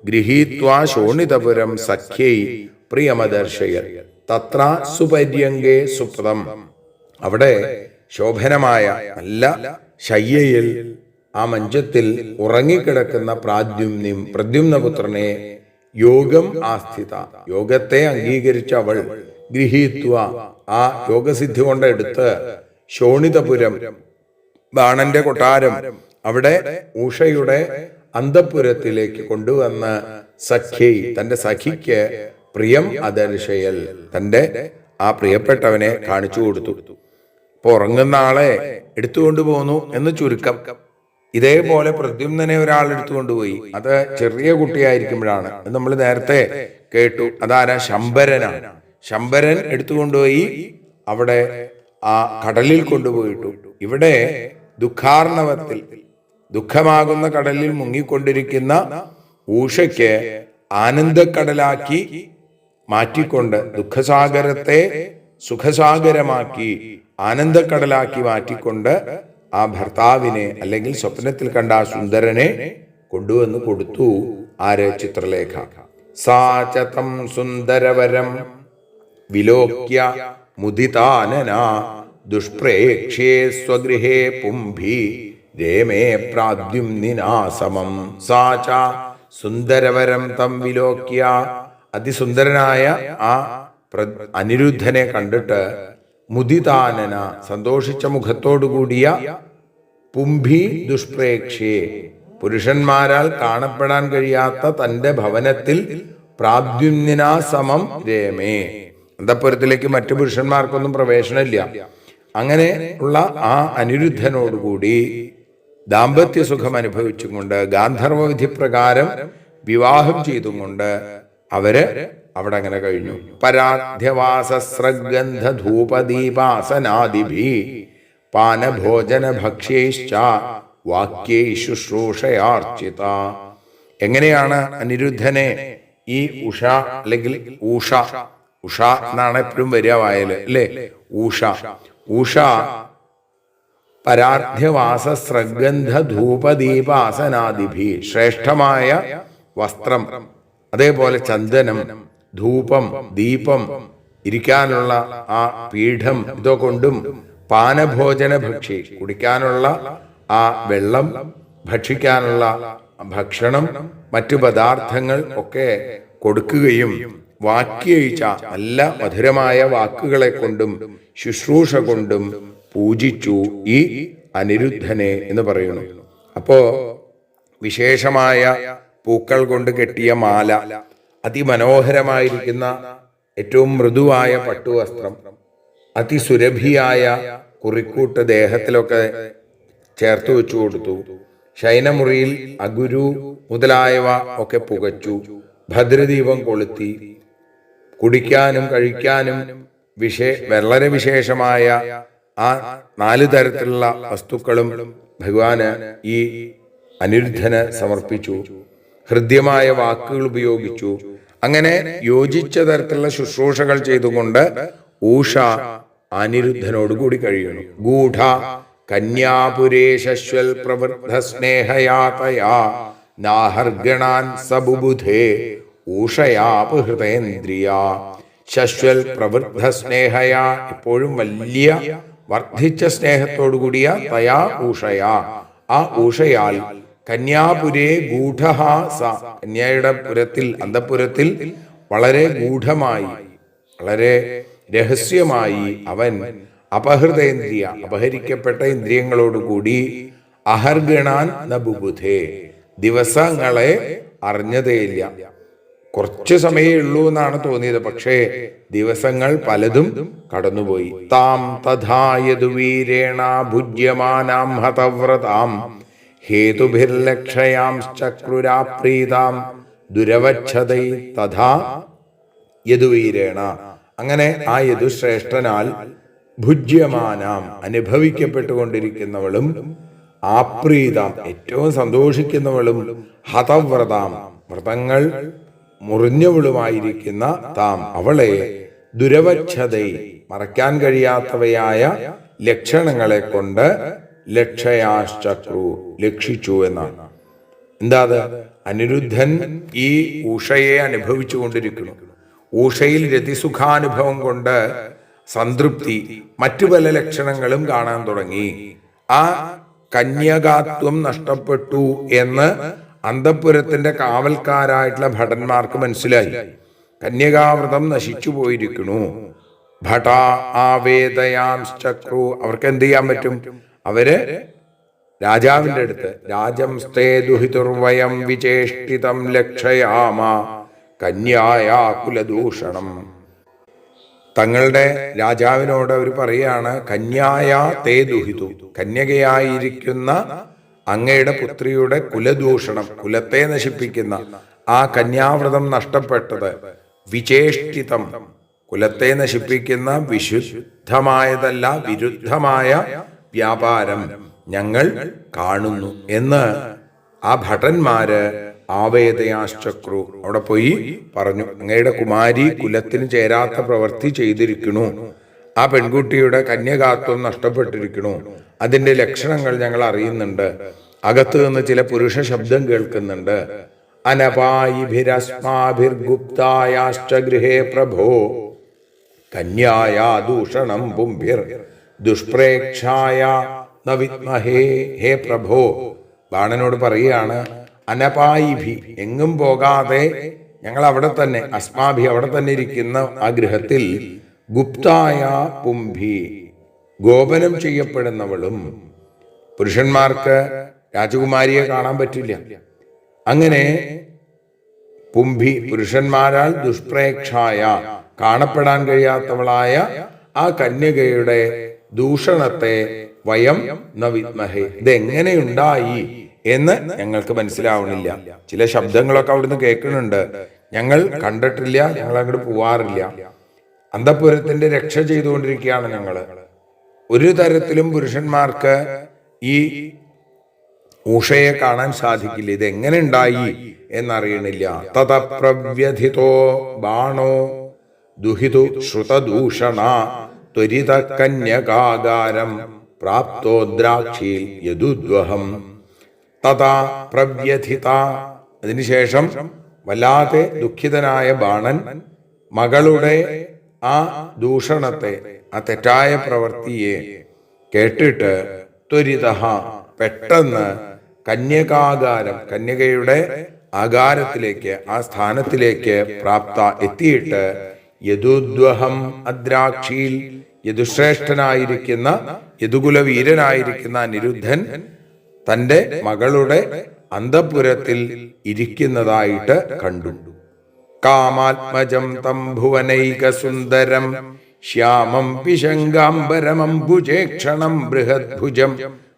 ഗൃഹീത്വാ ശോണിതപുരം സഖ്യൈ പ്രിയമദർശയൽ. തത്ര സുപര്യങ്കേ സുപ്തം, അവിടെ ശോഭനമായ നല്ല ശയ്യയിൽ ആ മഞ്ചത്തിൽ ഉറങ്ങിക്കിടക്കുന്ന പ്രാദ്യുമ്നിം പ്രദ്യുമ്നപുത്രനെ യോഗം ആസ്ഥിത, യോഗത്തെ അംഗീകരിച്ച അവൾ ഗൃഹീത്വ, ആ യോഗസിദ്ധി കൊണ്ടെടുത്ത് ശോണിതപുരം ബാണന്റെ കൊട്ടാരം അവിടെ ഉഷയുടെ അന്തഃപുരത്തിലേക്ക് കൊണ്ടുവന്ന് സഖ്യൈ, തന്റെ സഖിക്ക് പ്രിയം അദർശയൽ, തന്റെ ആ പ്രിയപ്പെട്ടവനെ കാണിച്ചു കൊടുത്തു. ഇപ്പൊ ഉറങ്ങുന്ന ആളെ എടുത്തുകൊണ്ടുപോന്നു എന്ന് ചുരുക്കം. ഇതേപോലെ പ്രദ്യുമ്നനെ ഒരാൾ എടുത്തുകൊണ്ടുപോയി. അത് ചെറിയ കുട്ടിയായിരിക്കുമ്പോഴാണ്. അത് നമ്മൾ നേരത്തെ കേട്ടു. അതാരാ? ശംബരനാണ്. ശംബരൻ എടുത്തുകൊണ്ടുപോയി അവിടെ ആ കടലിൽ കൊണ്ടുപോയിട്ടു. ഇവിടെ ദുഃഖാർണവത്തിൽ, ദുഃഖമാകുന്ന കടലിൽ മുങ്ങിക്കൊണ്ടിരിക്കുന്ന ഊഷയ്ക്ക് ആനന്ദക്കടലാക്കി മാറ്റിക്കൊണ്ട്, ദുഃഖസാഗരത്തെ സുഖസാഗരമാക്കി ആനന്ദക്കടലാക്കി മാറ്റിക്കൊണ്ട് ആ ഭർത്താവിനെ, അല്ലെങ്കിൽ സ്വപ്നത്തിൽ കണ്ട ആ സുന്ദരനെ കൊണ്ടുവന്ന് കൊടുത്തു. ആര്? ചിത്രലേഖ. സാചതം സുന്ദരവരം വിലോക്യ മുദിതാനന ദുഷ്പ്രേക്ഷ്യേ സ്വഗൃഹേ പുംഭി രേമേ പ്രാദ്യുമ്നിനാ സമം. സാച സുന്ദരവരം തം വിലോക്യ, അതിസുന്ദരനായ ആ അനിരുദ്ധനെ കണ്ടിട്ട് മുദിതാനന, സന്തോഷിച്ച മുഖത്തോടുകൂടിയ, പുംഭി ദുഷ്പ്രേക്ഷ്യേ, പുരുഷന്മാരാൽ കാണപ്പെടാൻ കഴിയാത്ത തന്റെ ഭവനത്തിൽ പ്രാദ്യുമ്നിനാ സമം രേമേ, അന്തഃപുരത്തിലേക്ക് മറ്റു പുരുഷന്മാർക്കൊന്നും പ്രവേശനമില്ല. അങ്ങനെ ഉള്ള ആ അനിരുദ്ധനോടുകൂടി ദാമ്പത്യ സുഖം അനുഭവിച്ചുകൊണ്ട് ഗാന്ധർവ വിധി പ്രകാരം വിവാഹം ചെയ്തുകൊണ്ട് അവര് അവിടെ അങ്ങനെ കഴിഞ്ഞു. പരാധ്യവാസസ്രഗന്ധ ധൂപദീപാസനാദിഭി പാനഭോജന ഭക്ഷ്യൈശ്ച വാക്യൈ ശുശ്രൂഷയാർച്ചിത. എങ്ങനെയാണ് അനിരുദ്ധനെ ഈ ഉഷ, അല്ലെങ്കിൽ ഊഷ, ഉഷ എന്നാണ് എപ്പോഴും വരിക വായല്, അല്ലേ? ഊഷ. ഊഷ പരാധ്യവാസ സ്രഗന്ധ ധൂപദീപാസനാദിഭി, ശ്രേഷ്ഠമായ വസ്ത്രം, അതേപോലെ ചന്ദനം, ധൂപം, ദീപം, ഇരിക്കാനുള്ള ആ പീഠം, ഇതൊകൊണ്ടും പാനഭോജന ഭക്ഷി, കുടിക്കാനുള്ള ആ വെള്ളം, ഭക്ഷിക്കാനുള്ള ഭക്ഷണം, മറ്റു പദാർത്ഥങ്ങൾ ഒക്കെ കൊടുക്കുകയും വാക്യയിച്ച നല്ല മധുരമായ വാക്കുകളെ കൊണ്ടും ശുശ്രൂഷ കൊണ്ടും പൂജിച്ചു ഈ അനിരുദ്ധനെ എന്ന് പറയുന്നു. അപ്പോ വിശേഷമായ പൂക്കൾ കൊണ്ട് കെട്ടിയ മാല, അതിമനോഹരമായിരിക്കുന്ന ഏറ്റവും മൃദുവായ പട്ടുവസ്ത്രം, അതിസുരഭിയായ കുറിക്കൂട്ട് ദേഹത്തിലൊക്കെ ചേർത്ത് വെച്ചു കൊടുത്തു. ശയനമുറിയിൽ അഗുരു മുതലായവ ഒക്കെ പുകച്ചു. ഭദ്രദീപം കൊളുത്തി. കുടിക്കാനും കഴിക്കാനും വളരെ വിശേഷമായ ആ 4 തരത്തിലുള്ള വസ്തുക്കളും ഭഗവാന് ഈ അനിരുദ്ധന് സമർപ്പിച്ചു. ഹൃദ്യമായ വാക്കുകൾ ഉപയോഗിച്ചു. അങ്ങനെ യോജിച്ച തരത്തിലുള്ള ശുശ്രൂഷകൾ ചെയ്തുകൊണ്ട് ഊഷ അനിരുദ്ധനോടുകൂടി കഴിയുന്നു. ഗൂഢ കന്യാപുരേ ശശ്വൽ പ്രവൃദ്ധ സ്നേഹയാതയാ നാഹർഗണാൻ സബുബുധേ ഊഷയാപഹൃതേന്ദ്രിയ. ശശ്വൽ പ്രവൃദ്ധ സ്നേഹയാ, എപ്പോഴും വലിയ വർദ്ധിച്ച സ്നേഹത്തോടുകൂടിയ തയാ ഊഷയാ, ആ ഊഷയാൽ കന്യാപുരേ ഗൂഢഹ സ, കന്യയുടെ പുരത്തിൽ, അന്തഃപുരത്തിൽ വളരെ ഗൂഢമായി, വളരെ രഹസ്യമായി അവൻ അപഹൃതേന്ദ്രിയ, അപഹരിക്കപ്പെട്ട ഇന്ദ്രിയങ്ങളോടുകൂടി അഹർഗണാൻ നബുബുധേ, ദിവസങ്ങളെ അറിഞ്ഞതേയില്ല. കുറച്ച് സമയമേ ഉള്ളൂ എന്നാണ് തോന്നിയത്, പക്ഷേ ദിവസങ്ങൾ പലതും കടന്നുപോയി. താം തഥായതുവീരേണ ഭുജ്യമാനാം ഹതവ്രതാം ഹേതുഭിർലക്ഷയാം ചക്രുരാപ്രീതാം ദുരവച്ഛതൈ തഥാ യദുവീരേണ. അങ്ങനെ ആ യദുശ്രേഷ്ഠനാൽ ഭുജ്യമാനാം അനുഭവിക്കപ്പെട്ടുകൊണ്ടിരിക്കുന്നവളും ആപ്രീതാം ഏറ്റവും സന്തോഷിക്കുന്നവളും ഹതവ്രതാം വ്രതങ്ങൾ മുറിഞ്ഞവളുമായിരിക്കുന്ന താം അവളെ ദുരവച്ഛതൈ മറയ്ക്കാൻ കഴിയാത്തവയായ ലക്ഷണങ്ങളെ കൊണ്ട് ലക്ഷയാശ്ചക്രു ലക്ഷിച്ചു എന്നാണ്. എന്താ അത്? അനിരുദ്ധൻ ഈ ഊഷയെ അനുഭവിച്ചു കൊണ്ടിരിക്കുന്നു. ഊഷയിൽ രതിസുഖാനുഭവം കൊണ്ട് സംതൃപ്തി, മറ്റു പല ലക്ഷണങ്ങളും കാണാൻ തുടങ്ങി. ആ കന്യകാത്വം നഷ്ടപ്പെട്ടു എന്ന് അന്തഃപുരത്തിന്റെ കാവൽക്കാരായിട്ടുള്ള ഭടന്മാർക്ക് മനസ്സിലായി. കന്യകാവ്രതം നശിച്ചു പോയിരിക്കണു. ഭട ആവേദയാംശ്ചക്രു. അവർക്ക് എന്ത് ചെയ്യാൻ പറ്റും? അവര് രാജാവിന്റെ അടുത്ത് രാജംസ്തേ ദുഹിതുർവയം വിചേഷ്ടിതം ലക്ഷയാമ കന്യായ കുലദൂഷണം. തങ്ങളുടെ രാജാവിനോട് അവർ പറയാണ്, കന്യായ തേ ദുഹിതു, കന്യകയായിരിക്കുന്ന അങ്ങയുടെ പുത്രിയുടെ കുലദൂഷണം, കുലത്തെ നശിപ്പിക്കുന്ന ആ കന്യാവ്രതം നഷ്ടപ്പെട്ടത്, വിചേഷ്ടിതം കുലത്തെ നശിപ്പിക്കുന്ന വിശുദ്ധമായതല്ല വിരുദ്ധമായ വ്യാപാരം ഞങ്ങൾ കാണുന്നു എന്ന് ആ ഭടന്മാര് ആവേദയാശ്ചക്രു അവിടെ പോയി പറഞ്ഞു. അങ്ങയുടെ കുമാരി കുലത്തിന് ചേരാത്ത പ്രവൃത്തി ചെയ്തിരിക്കണു, ആ പെൺകുട്ടിയുടെ കന്യകാത്വം നഷ്ടപ്പെട്ടിരിക്കണു, അതിന്റെ ലക്ഷണങ്ങൾ ഞങ്ങൾ അറിയുന്നുണ്ട്. അകത്തു നിന്ന് ചില പുരുഷ ശബ്ദം കേൾക്കുന്നുണ്ട്. അനപായിഭിരസ്മാഭിർഗുപ്തായാശ്ച ഗൃഹേ പ്രഭോ കന്യായ ദൂഷണം പുംഭിർ ദുഷ്പ്രേക്ഷായ ന വിദ്മഹേ. ഹേ പ്രഭോ, ബാണനോട് പറയുകയാണ്, അനപായിഭി എങ്ങും പോകാതെ ഞങ്ങൾ അവിടെ തന്നെ, അസ്മാഭി അവിടെ തന്നെ ഇരിക്കുന്ന ആ ഗൃഹത്തിൽ, ഗുപ്തായ പുംഭി ഗോപനം ചെയ്യപ്പെടുന്നവളും. പുരുഷന്മാർക്ക് രാജകുമാരിയെ കാണാൻ പറ്റില്ല. അങ്ങനെ പുംഭി പുരുഷന്മാരാൽ ദുഷ്പ്രേക്ഷായ കാണപ്പെടാൻ കഴിയാത്തവളായ ആ കന്യകയുടെ ദൂഷണത്തെ വയം ന വിദ്മഹേ, ഇതെങ്ങനെയുണ്ടായി എന്ന് ഞങ്ങൾക്ക് മനസ്സിലാവണില്ല. ചില ശബ്ദങ്ങളൊക്കെ അവിടുന്ന് കേൾക്കുന്നുണ്ട്, ഞങ്ങൾ കണ്ടിട്ടില്ല, ഞങ്ങൾ അങ്ങോട്ട് പോവാറില്ല. അന്തഃപുരത്തിന്റെ രക്ഷ ചെയ്തുകൊണ്ടിരിക്കുകയാണ് ഞങ്ങള്. ഒരു തരത്തിലും പുരുഷന്മാർക്ക് ഈ ഊഷയെ കാണാൻ സാധിക്കില്ല. ഇത് എങ്ങനെ ഉണ്ടായി എന്നറിയണില്ല. തതപ്രവ്യഥിതോ ബാണോ ദുഹിതു ശ്രുതദൂഷണ ത്വരിത കന്യകാകാരം പ്രാപ്തോ ദ്രാക്ഷിയിൽ യദുദ്വഹം. തഥാ പ്രവ്യഥിത, അതിനുശേഷം വല്ലാതെ ദുഃഖിതനായ ബാണൻ മകളുടെ ആ ദൂഷണത്തെ, ആ തെറ്റായ പ്രവൃത്തിയെ കേട്ടിട്ട് ത്വരിത പെട്ടെന്ന് കന്യകാകാരം, കന്യകയുടെ ആകാരത്തിലേക്ക്, ആ സ്ഥാനത്തിലേക്ക് പ്രാപ്ത എത്തിയിട്ട് യദുദ്വഹം അദ്രാക്ഷിയിൽ, യദുശ്രേഷ്ഠനായിരിക്കുന്ന യദുകുല വീരനായിരിക്കുന്ന അനിരുദ്ധൻ തന്റെ മകളുടെ അന്തഃപുരത്തിൽ ഇരിക്കുന്നതായിട്ട് കണ്ടു. കാമാത്മജം തം ഭുവനൈക സുന്ദരം ശ്യാമം പിശങ്കാംബരമംബുജേക്ഷണം ബൃഹദ്ഭുജം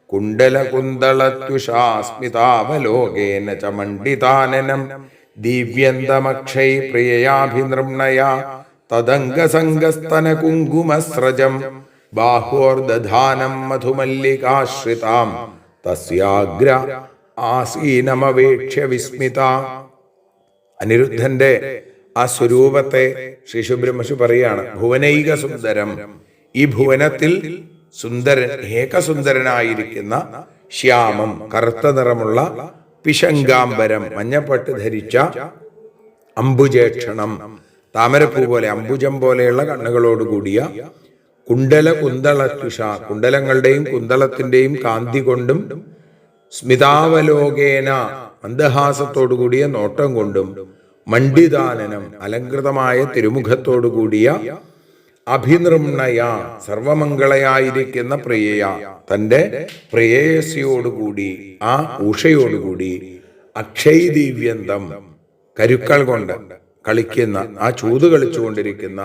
കുണ്ടലകുന്തളത്യുഷാസ്മിതാവലോകേന ച മണ്ഡിതാനനം ദിവ്യന്തമക്ഷൈ പ്രിയയാഭിനൃമ്ണയാ തദംഗസംഗസ്തന കുങ്കുമസ്രജം ബാഹോർദധാനം മധുമല്ലികാശ്രിതാം തസ്യാഗ്ര ആസീനമവേക്ഷ്യ വിസ്മിത. അനിരുദ്ധന്റെ ആ സ്വരൂപത്തെ ശ്രീ സുബ്രഹ്മണ്യ പറയാണ്, ഭുവനൈക സുന്ദരം, ഈ ഭുവനത്തിൽ സുന്ദരൻ, ഏകസുന്ദരനായിരിക്കുന്ന ശ്യാമം കറുത്ത നിറമുള്ള പിശങ്കാംബരം മഞ്ഞപ്പട്ട് ധരിച്ച അംബുജേക്ഷണം താമരപ്പൂ പോലെ അംബുജം പോലെയുള്ള കണ്ണുകളോടുകൂടിയ കുണ്ടല കുന്തളത്തുഷ കുണ്ടലങ്ങളുടെയും കുന്തളത്തിന്റെയും കാന്തി കൊണ്ടും സ്മിതാവലോകേന മന്ദഹാസത്തോടുകൂടിയ നോട്ടം കൊണ്ടും മണ്ഡിതാനനം അലങ്കൃതമായ തിരുമുഖത്തോടുകൂടിയ അഭിനൃമ്ണയ സർവമംഗളയായിരിക്കുന്ന പ്രിയയ തന്റെ പ്രിയയസിയോടുകൂടി ആ ഉഷയോടുകൂടി അക്ഷയ് ദിവ്യന്തം കരുക്കൾ കൊണ്ട് കളിക്കുന്ന, ആ ചൂത് കളിച്ചുകൊണ്ടിരിക്കുന്ന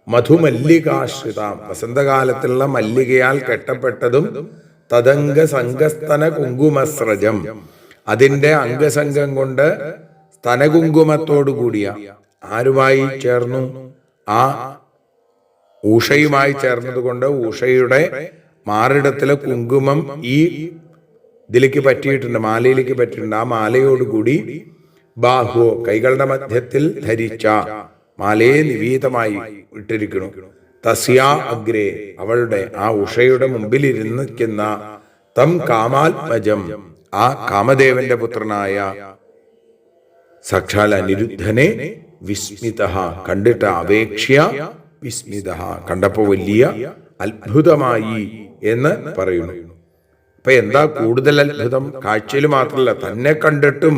മധുമല്ലികാശ്രിത വസന്തകാലത്തുള്ള മല്ലികയാൽ കെട്ടപ്പെട്ടതും തദംഗ സംഘസ്തന കുങ്കുമസ്രജം അതിന്റെ അംഗസംഘം കൊണ്ട് സ്തനകുങ്കുമത്തോടു കൂടിയ ആരുമായി ചേർന്നു? ആ ഉഷയുമായി ചേർന്നതുകൊണ്ട് ഉഷയുടെ മാറിടത്തിലെ കുങ്കുമം ഈ ഇതിലേക്ക് പറ്റിയിട്ടുണ്ട്, മാലയിലേക്ക് പറ്റിയിട്ടുണ്ട്. ആ മാലയോടുകൂടി ബാഹുവോ കൈകളുടെ മധ്യത്തിൽ ധരിച്ച മാലയെ നിവീതമായി ഇട്ടിരിക്കുന്നു. തസ്യാ അഗ്രേ അവളുടെ ആ ഉഷയുടെ മുമ്പിൽ ഇരുന്നിരിക്കുന്ന തം കാമാത്മജം ആ കാമദേവന്റെ പുത്രനായ സാക്ഷാൽ അനിരുദ്ധനെ വിസ്മിത കണ്ടിട്ട് അപേക്ഷ്യ വിസ്മിത കണ്ടപ്പോ വലിയ അത്ഭുതമായി എന്ന് പറയുന്നു. അപ്പൊ എന്താ കൂടുതൽ അത്ഭുതം? കാഴ്ചയിൽ മാത്രമല്ല, തന്നെ കണ്ടിട്ടും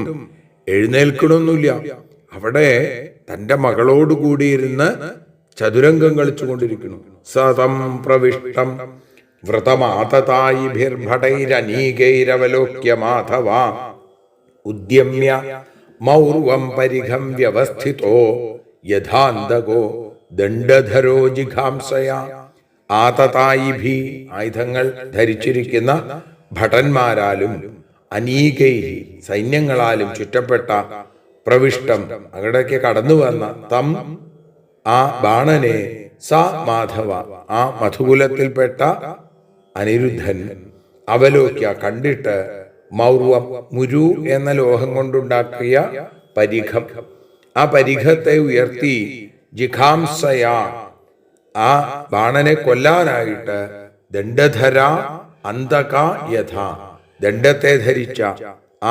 എഴുന്നേൽക്കണമെന്നില്ല. അവിടെ തന്റെ മകളോടുകൂടിയിരുന്ന് ചതുരംഗം കളിച്ചുകൊണ്ടിരിക്കുന്നു. സതം പ്രവിഷ്ടം വ്രതമാതതായിഭിർഭടൈരനീകൈരവലോക്യ മാധവ ഉദ്യമ്യ മൗർവം പരിഘം വ്യവസ്ഥിതോ യഥാന്തകോ ദണ്ഡധരോ ജിഘാംസയ. ആതതായിഭി ആയുധങ്ങൾ ധരിച്ചിരിക്കുന്ന ഭടന്മാരാലും അനീകൈ സൈന്യങ്ങളാലും ചുറ്റപ്പെട്ട പ്രവിഷ്ടം അവിടേക്ക് കടന്നു വന്ന തം ആ ബാണനെ സ മാധവ ആ മധുകുലത്തിൽപ്പെട്ട അനിരുദ്ധൻ അവലോക്യ കണ്ടിട്ട് മൗർവം മുരു എന്ന ലോഹം കൊണ്ടുണ്ടാക്കിയ പരിഘം ആ പരിഘത്തെ ഉയർത്തി ജിഘാംസയ ആ ബാണനെ കൊല്ലാനായിട്ട് ദണ്ഡധര അന്തക യഥ ദണ്ഡത്തെ ധരിച്ച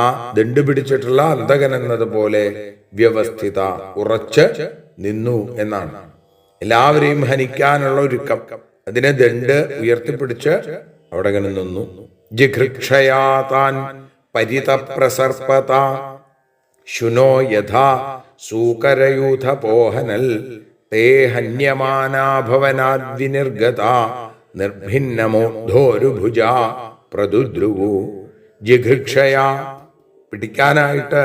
ആ ദണ്ഡ് പിടിച്ചിട്ടുള്ള അന്തകൻ എന്നതുപോലെ വ്യവസ്ഥിത ഉറച്ച് നിന്നു എന്നാണ്. എല്ലാവരെയും ഹനിക്കാനുള്ള ഒരുക്കം, അതിനെ ദണ്ഡ് ഉയർത്തിപ്പിടിച്ച് അവിടെ അങ്ങനെ നിന്നു. ജിഘൃക്ഷയാതാൻ പരിതപ്രസർപ്പത ശുനോ യഥാ സൂകരയൂഥ പോഹനൽ തേ ഹന്യമാനാഭവനാദ്വിനിർഗത നിർഭിന്നമോദ്ധോരുഭുജ പ്രതുദ്രുവു. ജിഘൃക്ഷയാ പിടിക്കാനായിട്ട്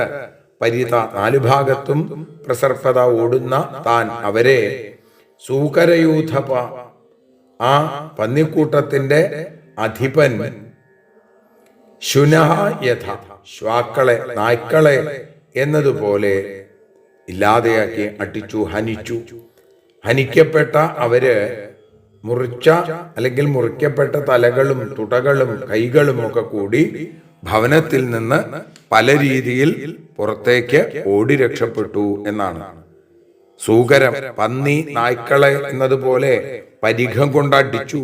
പരിത നാലുഭാഗത്തും പ്രസർപ്പത ഓടുന്ന താൻ അവരെ സൂകരയൂഥപ ആ പന്നിക്കൂട്ടത്തിന്റെ അധിപൻ ശുനഹ യഥ ശ്വാക്കളെ നായ്ക്കളെ എന്നതുപോലെ ഇല്ലാതെയാക്കി അടിച്ചു, ഹനിച്ചു. ഹനിക്കപ്പെട്ട അവര് മുറിച്ച അല്ലെങ്കിൽ മുറിക്കപ്പെട്ട തലകളും തുടകളും കൈകളും ഒക്കെ കൂടി ഭവനത്തിൽ നിന്ന് പല രീതിയിൽ പുറത്തേക്ക് ഓടി രക്ഷപ്പെട്ടു എന്നാണ്. സൂകരം പന്നി നായ്ക്കളെ എന്നതുപോലെ പരിഘം കൊണ്ട് അടിച്ചു.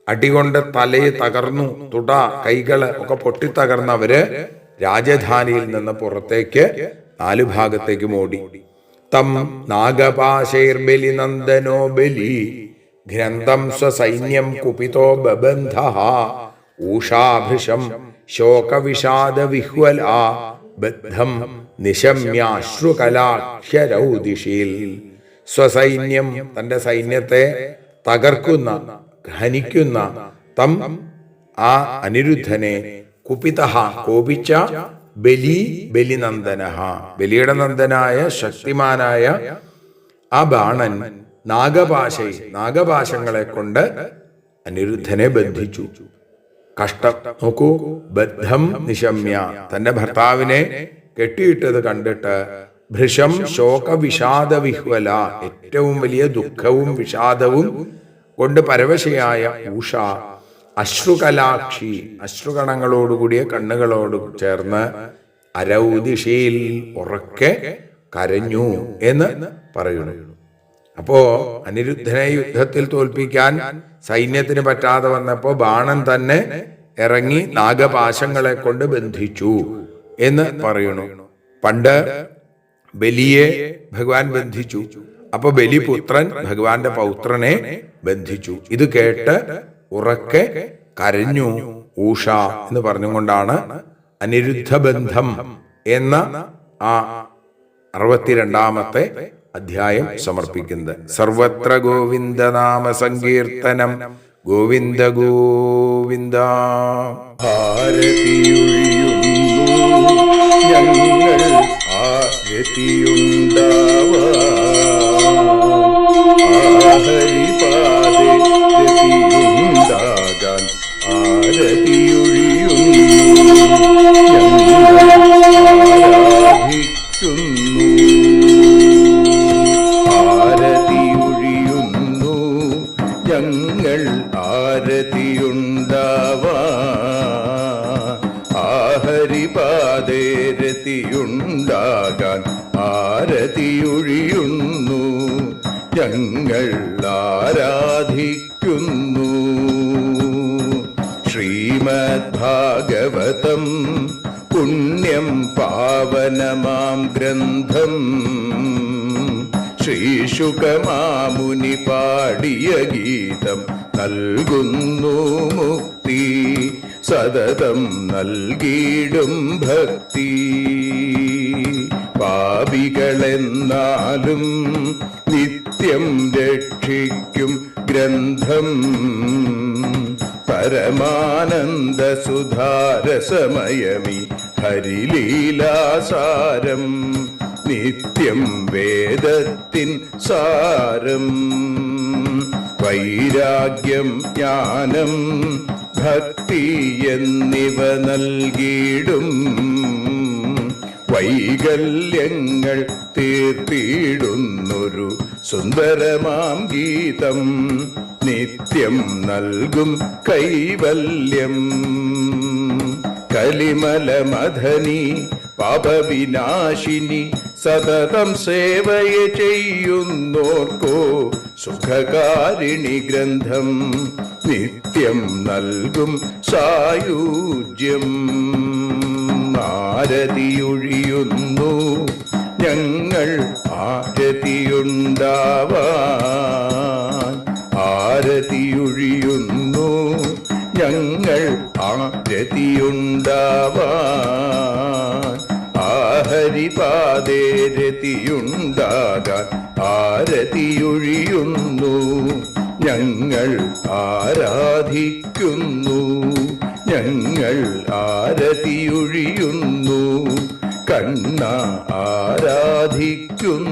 അടികൊണ്ട് തലയെ തകർന്നു, തുട കൈകള് ഒക്കെ പൊട്ടിത്തകർന്നവര് രാജധാനിയിൽ നിന്ന് പുറത്തേക്ക് നാലു ഭാഗത്തേക്കും ഓടി. തം നാഗപാശൈർബലി നന്ദനോ ബലി ഘ്നന്തം സ്വസൈന്യം കുപിതോ ബബന്ധ ഊഷാഭൃശം ശോകവിഷാദ വിഹ്വല ബദ്ധം നിശമ്യാശ്രുകലാക്ഷരൗദിശീൽ. സ്വസൈന്യം തന്റെ സൈന്യത്തെ തകർക്കുന്ന ഹനിക്കുന്ന തം ആ അനിരുദ്ധനെ കുപിത കോപിച്ച ബലി ബലിനന്ദന ബലിയുടെ നന്ദനായ ശക്തിമാനായ ആ ബാണൻ നാഗപാശങ്ങളെ കൊണ്ട് അനിരുദ്ധനെ ബന്ധിച്ചു. കഷ്ടം നോക്കൂ. ബദ്ധം നിശമ്യ തന്റെ ഭർത്താവിനെ കെട്ടിയിട്ടത് കണ്ടിട്ട് ഭൃശം ശോക വിഷാദ വിഹ്വല ഏറ്റവും വലിയ ദുഃഖവും വിഷാദവും കൊണ്ട് പരവശയായ ഉഷ അശ്രുകലാക്ഷി അശ്രുകണങ്ങളോടുകൂടിയ കണ്ണുകളോട് ചേർന്ന് അരൗദിശയിൽ ഉറക്കെ കരഞ്ഞു എന്ന് പറയുന്നു. അപ്പോ അനിരുദ്ധനെ യുദ്ധത്തിൽ തോൽപ്പിക്കാൻ സൈന്യത്തിന് പറ്റാതെ വന്നപ്പോ ബാണൻ തന്നെ ഇറങ്ങി നാഗപാശങ്ങളെ കൊണ്ട് ബന്ധിച്ചു എന്ന് പറയുന്നു. പണ്ട് ബലിയെ ഭഗവാൻ ബന്ധിച്ചു. അപ്പൊ ബലിപുത്രൻ ഭഗവാന്റെ പൗത്രനെ ബന്ധിച്ചു. ഇത് കേട്ട് ഉറക്കെ കരഞ്ഞു ഊഷ എന്ന് പറഞ്ഞുകൊണ്ടാണ് അനിരുദ്ധ ബന്ധം എന്ന ആ 62ാമത്തെ അധ്യായം സമർപ്പിക്കുന്നത്. സർവത്ര ഗോവിന്ദനാമ സങ്കീർത്തനം ഗോവിന്ദ ഗോവിന്ദ. ഭാരതിയൊഴിയുന്നു രതിയുണ്ടാകാൻ ആരതിയൊഴിയുന്നു ഞങ്ങൾ ആരാധിക്കുന്നു. ശ്രീമദ് ഭാഗവതം പുണ്യം പാവനമാം ഗ്രന്ഥം ശ്രീശുകമാമുനി പാടിയ ഗീതം നൽകുന്നു മുക്തി സതതം നൽകിയിടും ഭക്തി. പാപികളെന്നാലും നിത്യം രക്ഷിക്കും ഗ്രന്ഥം പരമാനന്ദ സുധാരസമയമി ഹരിലീലാസാരം നിത്യം വേദത്തിൻ സാരം. വൈരാഗ്യം ജ്ഞാനം ഭക്തി എന്നിവ നൽകിയിടും വൈകല്യങ്ങൾ തീർത്തിടുന്നൊരു സുന്ദരമാം ഗീതം നിത്യം നൽകും കൈവല്യം. കലിമല മദനി പാപവിനാശിനി സതതം സേവയെ ചെയ്യുന്നോർക്കോ സുഖകാരിണി ഗ്രന്ഥം നിത്യം നൽകും സായുജ്യം. ആരതിയൊഴിയുന്നു ഞങ്ങൾ ആരതിയുണ്ടാവാൻ ആരതിയൊഴിയുന്നു ഞങ്ങൾ ആരതിയുണ്ടാവാൻ ആഹരിപാദേ രതിയുണ്ടാകാൻ ആരതിയൊഴിയുന്നു ഞങ്ങൾ ആരാധിക്കുന്നു ഞങ്ങൾ ആരതിയൊഴിയുന്നു കണ്ണ ആരാധിക്കുന്നു.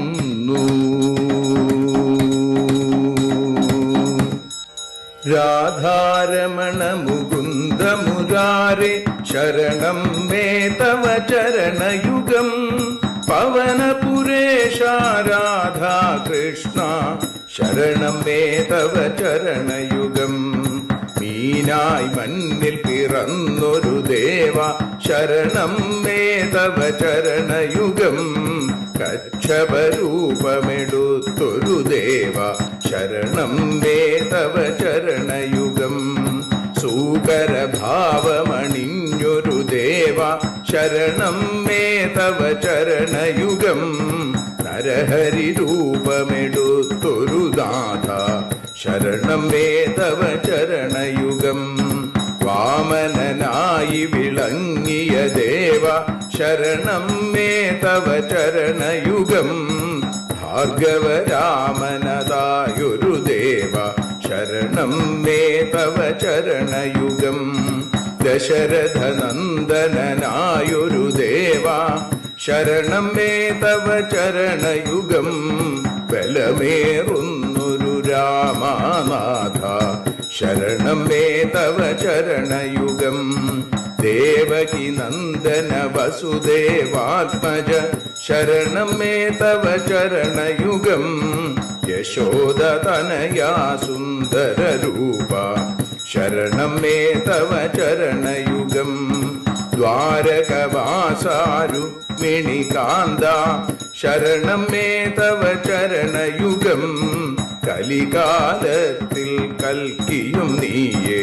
രാധാരമണ മുകുന്ദ മുരാരെ ശരണം മേ തവ ചരണയുഗം പവനപുരേശ രാധാ കൃഷ്ണ ശരണം മേ തവ ചരണയുഗം. മീനായി മണ്ണിൽ പിറന്നൊരു ദേവ ശരണം മേ തവ ചരണയുഗം. കച്ഛപരൂപമെടുത്തൊരു ദേവ ശരണം മേ തവ ചരണയുഗം. സൂകരഭാവമണിഞ്ഞൊരു ദേവ ശരണം മേ തവ ചരണയുഗം. നരഹരി രൂപമെടുത്തൊരു നാഥ ശരണം മേ തവ ചരണയുഗം. വാമനനായി വിളങ്ങിയ ദേവ ശരണം മേ തവ ചരണയുഗം. ഭാർഗവരാമനതായൊരു ദേവ ശരണം മേ തവ ചരണയുഗം. ദശരഥനന്ദനായൊരു ദേവ ശരണം മേ തവ ചരണയുഗം. ബലമേറുന്നൊരു രാമനാഥ ശരണം മേ തവ ചരണയുഗം. ദേവകി നന്ദന വസുദേവാത്മജ ശരണം മേ തവ ചരണയുഗം. യശോദതനയാ സുന്ദര രൂപ ശരണം മേ തവ ചരണയുഗം. ദ്വാരകവാസാരുക്മിണികാന്ത ശരണം മേ തവ ചരണയുഗം. കലികാലത്തിൽ കൽക്കിയും നീയേ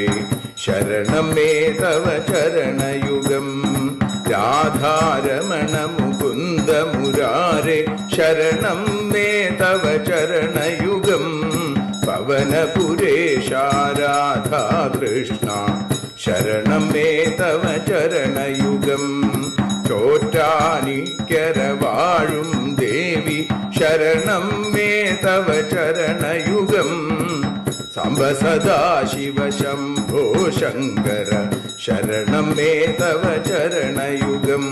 ശരണം മേ തവ ചരണയുഗം. രാധാരമണ മുകുന്ദ മുരാരെ ശരണം മേ തവ ചരണയുഗം. പവനപുരേശ രാധാ കൃഷ്ണ ശരണം മേ തവ ചരണയുഗം. ചോറ്റാനിക്കര വാഴും ദേവി ശരണം മേ തവ ചരണയുഗം. സാംബ സദാശിവ ശംഭോ ശങ്കര ശരണം മേ തവ ചരണയുഗം.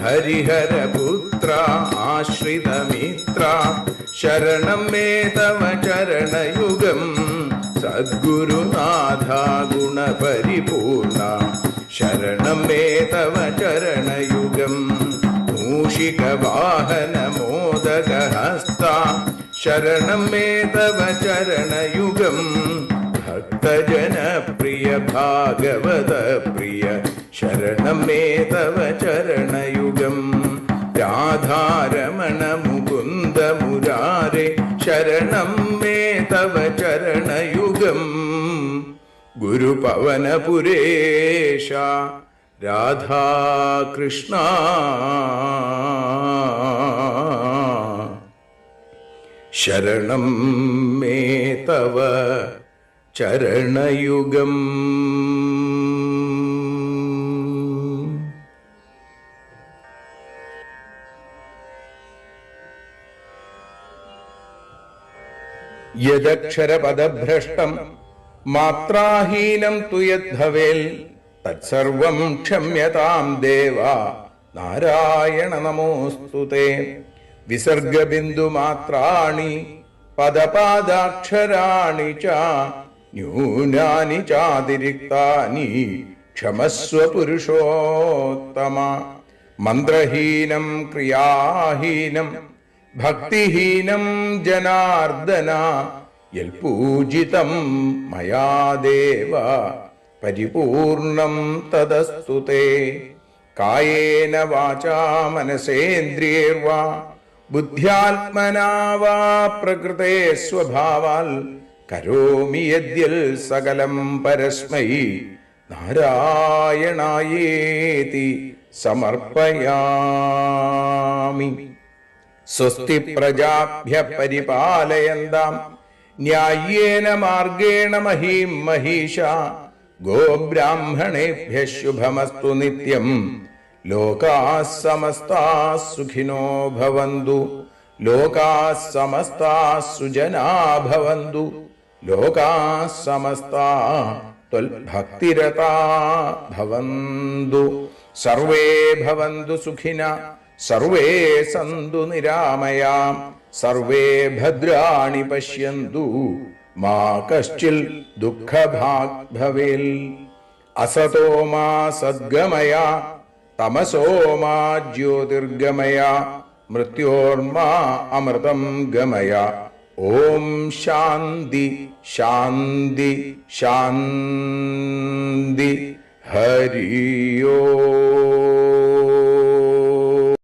ഹരിഹരപുത്ര ആശ്രിതമിത്ര ശരണം മേ തവ ചരണയുഗം. സദ്ഗുരുനാഥ ഗുണപരിപൂർണ ശരണം മേ തവ ചരണയുഗം. മൂഷിക വാഹന മോദകഹസ്ത ശരണം മേ തവ ചരണയുഗം. ഭക്തജനപ്രിയ ഭാഗവത പ്രിയ ശരണം മേ തവ ചരണയുഗം. രാധാരമണ മുകുന്ദ മുരാരേ ശരണം മേ തവ ചരണയുഗം. ഗുരുപവനപുരേശ രാധാകൃഷ്ണ ശരണം മേ തവ ചരണയുഗം. യദക്ഷരപദഭ്രഷ്ടം മാത്രാഹീനം തു യദ്ഭവേൽ തത്സർവം ക്ഷമ്യതാം ദേവ നാരായണ നമോസ്തുതേ. വിസർഗബിന്ദുമാത്രാണി പദപാദാക്ഷരാണി ച ന്യൂനാനി ചാതിരിക്താനി ക്ഷമസ്വ പുരുഷോത്തമ. മന്ത്രഹീനം ക്രിയാഹീനം ഭക്തിഹീനം ജനാർദ്ദന യൽപൂജിതം മയാ ദേവ പരിപൂർണം തദസ്തു തേ. കായേന വാചാ മനസേന്ദ്രിയേർവാ ബുദ്ധ്യാത്മനാ വാ പ്രകൃതേ സ്വഭാവാൽ കരോമി യദ്യൽ സകലം പരസ്മൈ നാരായണായേതി സമർപ്പയാമി. സ്വസ്തി പ്രജാഭ്യ പരിപാലയന്താം ന്യായേന മാർഗേണ മഹീം മഹീഷ. ഗോബ്രാഹ്മണേഭ്യ ശുഭമസ്തു നിത്യം. ലോകാഃ സമസ്താഃ സുഖിനോ ഭവന്തു. ലോകാഃ സമസ്താഃ സുജനാഃ ഭവന്തു. ലോകാഃ സമസ്താഃ ത്വൽഭക്തിരതാഃ ഭവന്തു. സർവേ ഭവന്തു സുഖിനഃ സർവേ സന്തു നിരാമയാം. സർവേ ഭദ്രാണി പശ്യന്തു മാ കശ്ചിൽ ദുഃഖഭാഗ് ഭവേൽ. അസതോ മാ സദ്ഗമയ തമസോ മാ ജ്യോതിർഗമയ മൃത്യോർമാ അമൃതം ഗമയ. ഓം ശാന്തി ശാന്തി ശാന്തി. ഹരി ഓം.